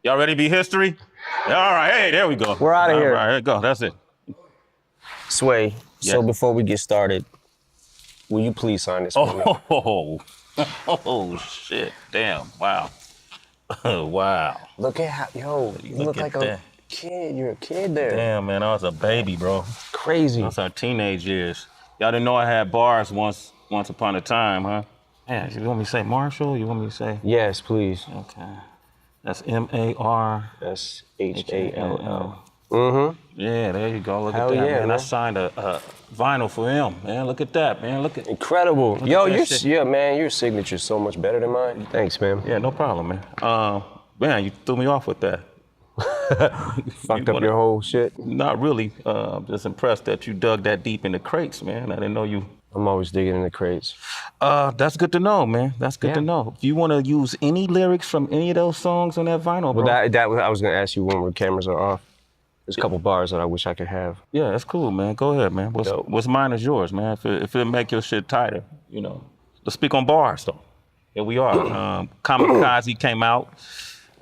Y'all ready to be history? All right, hey, there we go. We're out of here. All right, there you go. That's it. Sway, Yeah. so before we get started, will you please sign this for me? Oh, shit. Damn. Wow. Wow. Look at how, yo, you look like a kid. You're a kid there. Damn, man, I was a baby, bro. Crazy. That's our teenage years. Y'all didn't know I had bars once upon a time, huh? Yeah, you want me to say Marshall? You want me to say? Yes, please. Okay. That's M-A-R. That's H-A-L-L. Yeah, there you go. Look Hell at that, yeah, man. I man. signed a vinyl for him, man. Look at that, man. Look at. Incredible. Look Yo, at that shit. man, your signature's so much better than mine. Thanks, man. Yeah, no problem, man. Man, you threw me off with that. Fucked up your whole shit? Not really. Just impressed that you dug that deep in the crates, man. I didn't know you. I'm always digging in the crates. That's good to know, man. That's good to know. If you want to use any lyrics from any of those songs on that vinyl, bro. Well, I was gonna ask you when the cameras are off. There's a couple bars that I wish I could have. Yeah, that's cool, man. Go ahead, man. What's mine is yours, man. If it make your shit tighter, you know. Let's speak on bars, though. Here we are. Kamikaze came out.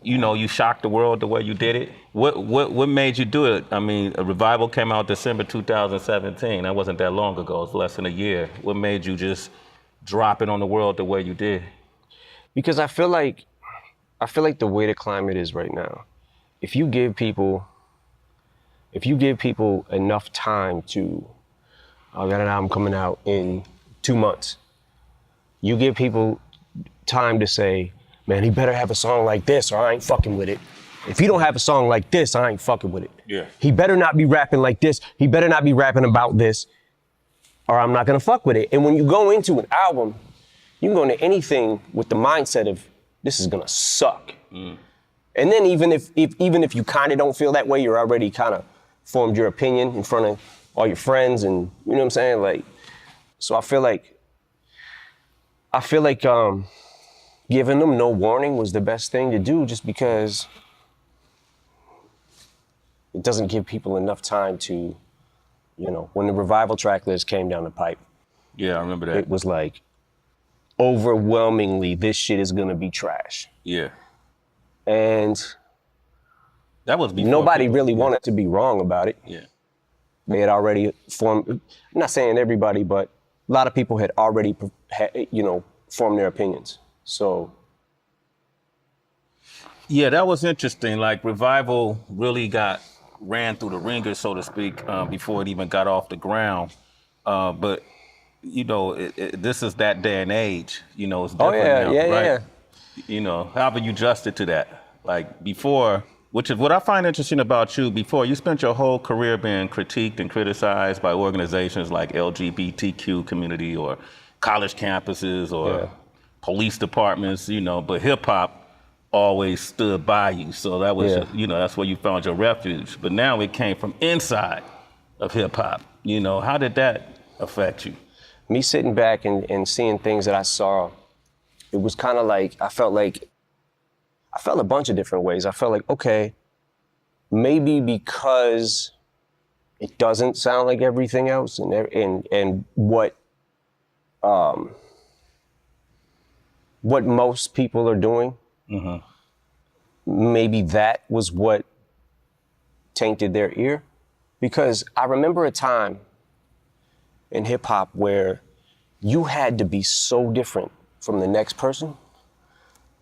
You know, you shocked the world the way you did it. What made you do it? I mean, a Revival came out December 2017. That wasn't that long ago. It was less than a year. What made you just drop it on the world the way you did? Because I feel like the way the climate is right now, if you give people enough time to, I got an album coming out in 2 months. You give people time to say, man, he better have a song like this or I ain't fucking with it. If he don't have a song like this, I ain't fucking with it. Yeah. He better not be rapping like this. He better not be rapping about this or I'm not gonna fuck with it. And when you go into an album, you can go into anything with the mindset of this is gonna suck. And then even if you kind of don't feel that way, you're already kind of formed your opinion in front of all your friends and you know what I'm saying? Like, so I feel like giving them no warning was the best thing to do just because it doesn't give people enough time to, you know, when the Revival track list came down the pipe. Yeah, I remember that. It was like, overwhelmingly, this shit is gonna be trash. Yeah. And that was before nobody really wanted to be wrong about it. Yeah. They had already formed, I'm not saying everybody, but a lot of people had already, you know, formed their opinions. So. Yeah, that was interesting. Like Revival really ran through the ringer, so to speak, before it even got off the ground. But, you know, this is that day and age. You know, it's different now, right? Yeah. You know, how have you adjusted to that? Like before, which is what I find interesting about you, before you spent your whole career being critiqued and criticized by organizations like LGBTQ community or college campuses or police departments, you know, but hip hop always stood by you. So that was, you know, that's where you found your refuge. But now it came from inside of hip hop. You know, how did that affect you? Me sitting back and seeing things that I saw, it was kind of like, I felt a bunch of different ways. I felt like, okay, maybe because it doesn't sound like everything else and what most people are doing, maybe that was what tainted their ear. Because I remember a time in hip hop where you had to be so different from the next person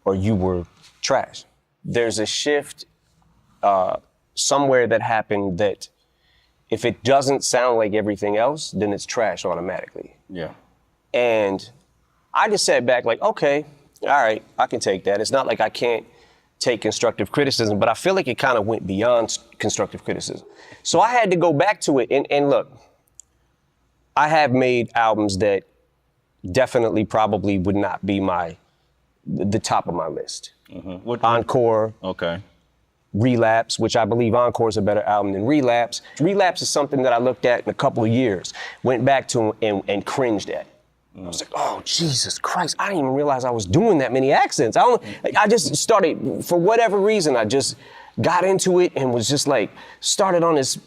or you were trash. There's a shift somewhere that happened that if it doesn't sound like everything else, then it's trash automatically. Yeah. And I just sat back like, okay, all right, I can take that. It's not like I can't take constructive criticism, but I feel like it kind of went beyond constructive criticism. So I had to go back to it and look, I have made albums that definitely probably would not be the top of my list. Encore. Okay. Relapse, which I believe Encore is a better album than Relapse. Relapse is something that I looked at in a couple of years, went back to and cringed at. I was like, oh, Jesus Christ, I didn't even realize I was doing that many accents. I just started, for whatever reason, I just got into it and was just like, started on this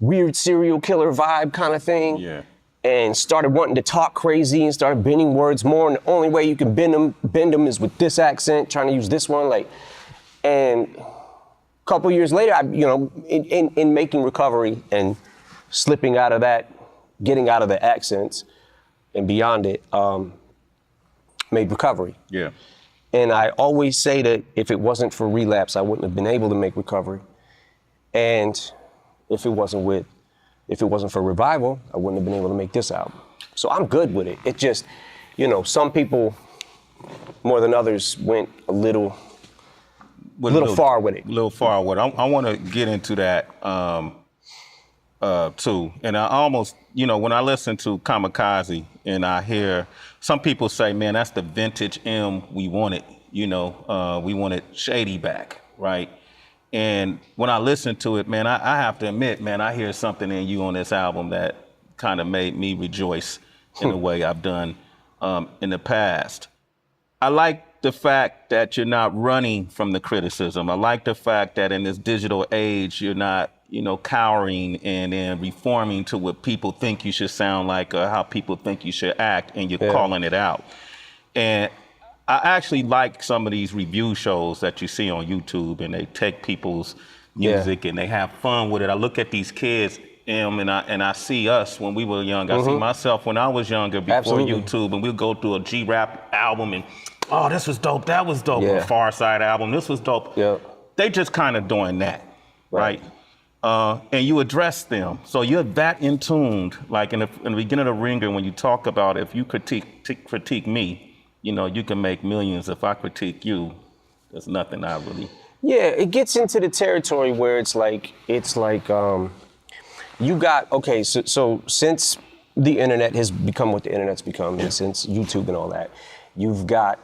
weird serial killer vibe kind of thing. Yeah. And started wanting to talk crazy and started bending words more. And the only way you can bend them is with this accent, trying to use this one. Like, And a couple years later, in making recovery and slipping out of that, getting out of the accents and beyond it, made recovery. Yeah. And I always say that if it wasn't for relapse, I wouldn't have been able to make recovery. And if it wasn't for revival, I wouldn't have been able to make this album. So I'm good with it. It just, some people more than others went a little far with it. A little far with it. I want to get into that too. And I almost, when I listen to Kamikaze and I hear some people say, man, that's the vintage M we wanted. We wanted Shady back, right? And when I listen to it, man, I have to admit, man, I hear something in you on this album that kind of made me rejoice in a way I've done in the past. I like the fact that you're not running from the criticism. I like the fact that in this digital age, you're not, cowering and then reforming to what people think you should sound like or how people think you should act, and you're calling it out. And I actually like some of these review shows that you see on YouTube, and they take people's music and they have fun with it. I look at these kids, and I see us when we were young. I see myself when I was younger before YouTube, and we'll go through a G-Rap album and, oh, this was dope, that was dope. A Far Side album, this was dope. Yeah. They just kind of doing that, right? And you address them. So you're that in tuned, like in the beginning of the Ringer, when you talk about if you critique me, you can make millions. If I critique you, there's nothing I really. Yeah, it gets into the territory where it's like you got, okay, so since the internet has become what the internet's become, and since YouTube and all that, you've got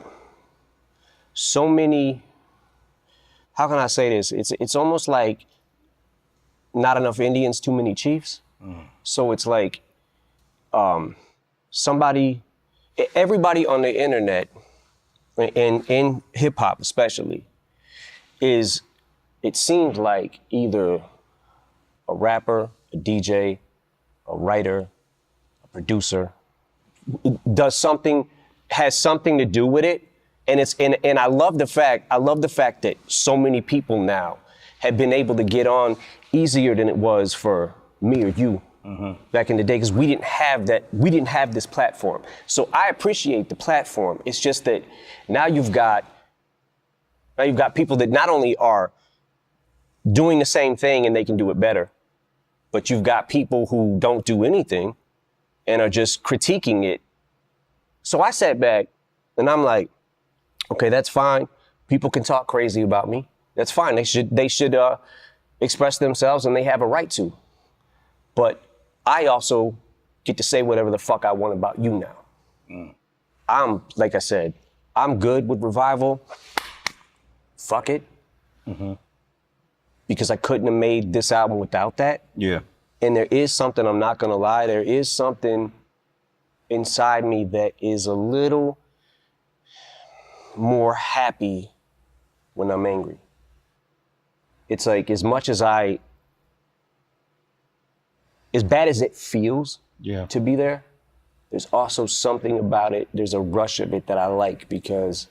so many, how can I say this? It's almost like not enough Indians, too many chiefs. So it's like everybody on the internet, and in hip hop especially, it seems like either a rapper, a DJ, a writer, a producer, has something to do with it. And I love the fact that so many people now have been able to get on easier than it was for me or you back in the day, because we didn't have this platform. So I appreciate the platform. It's just that now you've got people that not only are doing the same thing and they can do it better, but you've got people who don't do anything and are just critiquing it. So I sat back and I'm like, okay, that's fine. People can talk crazy about me. That's fine. They should express themselves, and they have a right to. But I also get to say whatever the fuck I want about you now. Like I said, I'm good with revival. Fuck it. Because I couldn't have made this album without that. Yeah. And there is something, I'm not gonna lie, there is something inside me that is a little more happy when I'm angry. It's like, as bad as it feels to be there, there's also something about it, there's a rush of it that I like, because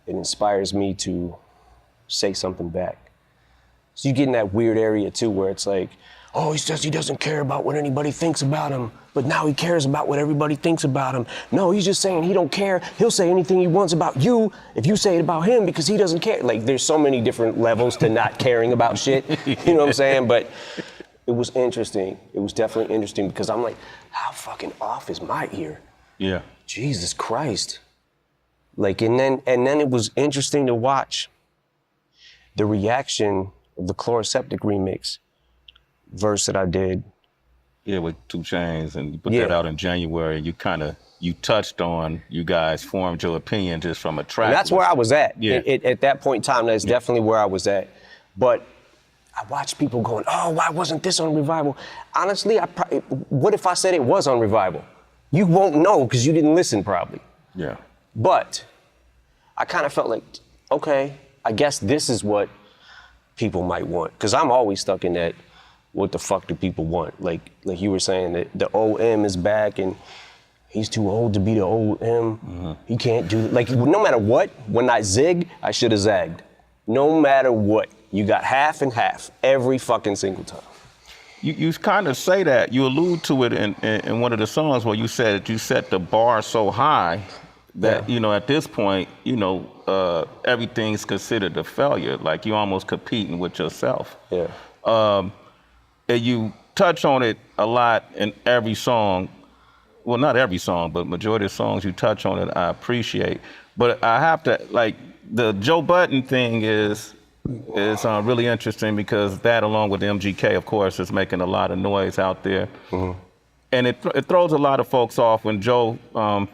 it inspires me to say something back. So you get in that weird area too, where it's like, oh, he says he doesn't care about what anybody thinks about him, but now he cares about what everybody thinks about him. No, he's just saying he don't care. He'll say anything he wants about you if you say it about him, because he doesn't care. Like, there's so many different levels to not caring about shit. You know what I'm saying? But it was interesting. It was definitely interesting, because I'm like, how fucking off is my ear? Yeah. Jesus Christ. Like, and then it was interesting to watch the reaction of the Chloroseptic remix verse that I did. Yeah, with 2 Chainz, and you put that out in January, and you touched on, you guys formed your opinion just from a track. And that's where I was at. Yeah. At that point in time, that's definitely where I was at. But I watched people going, oh, why wasn't this on Revival? Honestly, what if I said it was on Revival? You won't know, because you didn't listen probably. Yeah. But I kind of felt like, okay, I guess this is what people might want. Because I'm always stuck in that, what the fuck do people want? Like you were saying, that the old M is back and he's too old to be the old M. He can't do, like, no matter what, when I zigged, I should have zagged. No matter what, you got half and half every fucking single time. You kind of say that. You allude to it in one of the songs where you said you set the bar so high that, you know, at this point, you know, everything's considered a failure. Like you're almost competing with yourself. Yeah. And you touch on it a lot in every song. Well, not every song, but majority of songs you touch on it, I appreciate. But I have to, like, the Joe Budden thing is really interesting because that, along with MGK, of course, is making a lot of noise out there. Mm-hmm. And it throws a lot of folks off. When Joe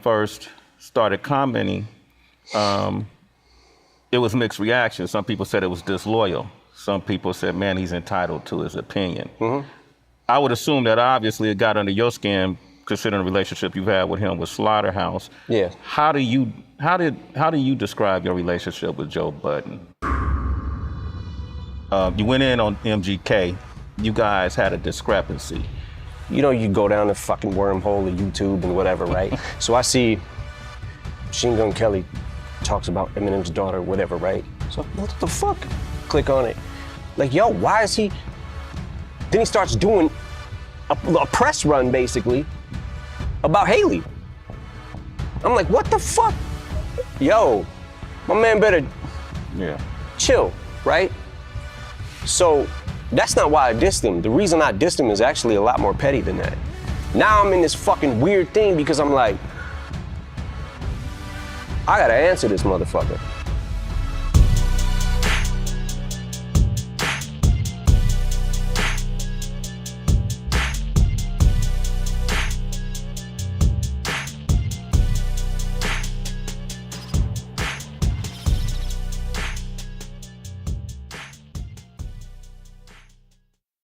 first started commenting, it was mixed reaction. Some people said it was disloyal. Some people said, man, he's entitled to his opinion. Mm-hmm. I would assume that obviously it got under your skin, considering the relationship you've had with him with Slaughterhouse. Yeah. How do you describe your relationship with Joe Budden? You went in on MGK. You guys had a discrepancy. You know, you go down the fucking wormhole of YouTube and whatever, right? So I see Machine Gun Kelly talks about Eminem's daughter, whatever, right? So what the fuck? Click on it. Like, yo, why is he? Then he starts doing a press run, basically, about Haley. I'm like, what the fuck? Yo, my man better chill, right? So that's not why I dissed him. The reason I dissed him is actually a lot more petty than that. Now I'm in this fucking weird thing because I'm like, I gotta answer this motherfucker.